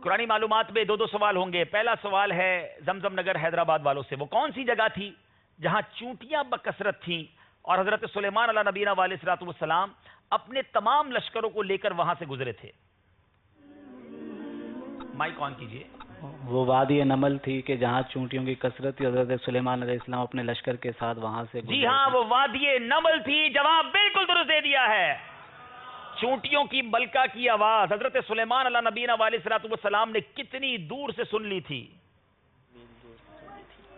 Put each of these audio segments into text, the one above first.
قرآنی معلومات میں دو سوال ہوں گے. پہلا سوال ہے زمزم نگر حیدرآباد والوں سے. وہ کون سی جگہ تھی جہاں چونٹیاں بکثرت تھیں اور حضرت سلیمان علیہ نبینا علیہ الصلوۃ والسلام اپنے تمام لشکروں کو لے کر وہاں سے گزرے تھے؟ مائک آن کیجئے. وہ وادی نمل تھی کہ جہاں چونٹیوں کی کثرت تھی. حضرت سلیمان علیہ السلام اپنے لشکر کے ساتھ وہاں سے گزرے. جی ہاں، وہ وادی نمل تھی. جواب بالکل درست دے دیا ہے. چونٹیوں کی ملکہ کی آواز حضرت سلیمان علیہ نبینا علیہ الصلوۃ والسلام نے کتنی دور سے سن لی تھی؟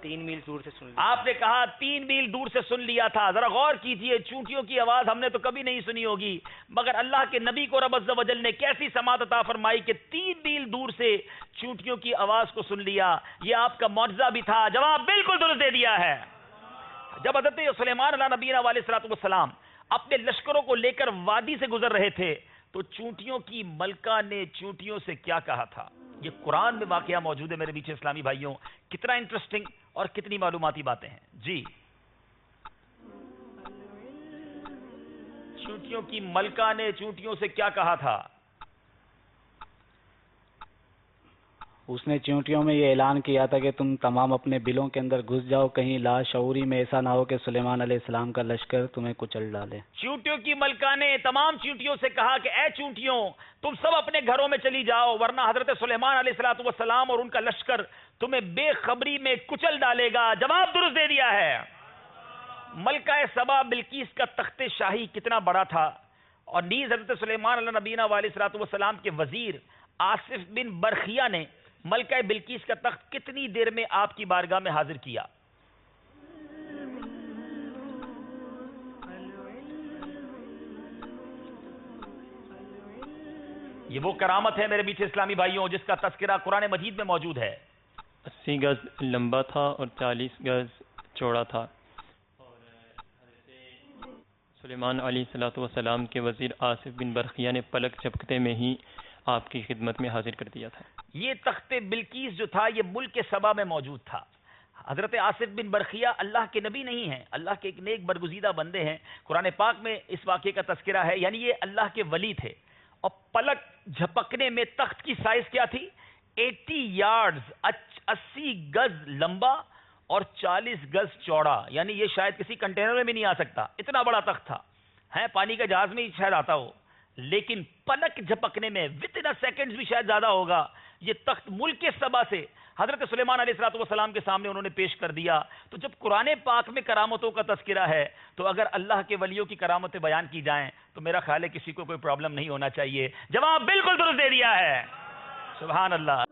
3 میل دور سے سن لی. آپ نے کہا 3 میل دور سے سن لیا تھا. ذرا غور کیجئے، چونٹیوں کی آواز ہم نے تو کبھی نہیں سنی ہوگی، مگر اللہ کے نبی کو رب عز و جل نے کیسی سماعت عطا فرمائی کہ 3 میل دور سے چونٹیوں کی آواز کو سن لیا. یہ آپ کا معجزہ بھی تھا. جواب بالکل درست دے دیا ہے. جب حضرت سلیمان علیہ نبینا علیہ الصلوۃ والسلام اپنے لشکروں کو لے کر وادی سے گزر رہے تھے تو چونٹیوں کی ملکہ نے چونٹیوں سے کیا کہا تھا؟ یہ قرآن میں واقعہ موجود ہے میرے پیچھے اسلامی بھائیوں. کتنا انٹرسٹنگ اور کتنی معلوماتی باتیں ہیں. جی، چونٹیوں کی ملکہ نے چونٹیوں سے کیا کہا تھا؟ اس نے چونٹیوں میں یہ اعلان کیا تھا کہ تم تمام اپنے بلوں کے اندر گھس جاؤ، کہیں لاشعوری میں ایسا نہ ہو کہ سلیمان علیہ السلام کا لشکر تمہیں کچل ڈالے. چونٹیوں کی ملکہ نے تمام چونٹیوں سے کہا کہ اے چونٹیوں، تم سب اپنے گھروں میں چلی جاؤ، ورنہ حضرت سلیمان علیہ الصلوۃ والسلام اور ان کا لشکر تمہیں بے خبری میں کچل ڈالے گا. جواب درست دے دیا ہے. ملکہ سبا بلقیس کا تخت شاہی کتنا بڑا تھا، اور نیز حضرت سلیمان علیہ نبینا علیہ الصلوۃ والسلام کے وزیر آصف بن برخیہ نے ملکہ بلقیس کا تخت کتنی دیر میں آپ کی بارگاہ میں حاضر کیا؟ یہ وہ کرامت ہے میرے پیچھے اسلامی بھائیوں جس کا تذکرہ قرآن مجید میں موجود ہے. 80 گز لمبا تھا اور 40 گز چوڑا تھا، اور حضرت سلیمان علیہ الصلوۃ والسلام کے وزیر آصف بن برخیہ نے پلک جھپکتے میں ہی آپ کی خدمت میں حاضر کر دیا تھا. یہ تخت بلقیس جو تھا یہ ملک سبا میں موجود تھا. حضرت آصف بن برخیہ اللہ کے نبی نہیں ہیں، اللہ کے ایک نیک برگزیدہ بندے ہیں. قرآن پاک میں اس واقعے کا تذکرہ ہے، یعنی یہ اللہ کے ولی تھے. اور پلک جھپکنے میں تخت کی سائز کیا تھی؟ 80 یارڈز، 80 گز لمبا اور 40 گز چوڑا. یعنی یہ شاید کسی کنٹینر میں بھی نہیں آ سکتا، اتنا بڑا تخت تھا. ہے پانی کا جہاز میں ہی شاید آتا ہو، لیکن پلک جھپکنے میں within a seconds بھی شاید زیادہ ہوگا. یہ تخت ملک سبا سے حضرت سلیمان علیہ الصلوۃ والسلام کے سامنے انہوں نے پیش کر دیا. تو جب قرآن پاک میں کرامتوں کا تذکرہ ہے تو اگر اللہ کے ولیوں کی کرامتیں بیان کی جائیں تو میرا خیال ہے کسی کو کوئی پرابلم نہیں ہونا چاہیے. جواب بالکل درست دے دیا ہے. سبحان اللہ.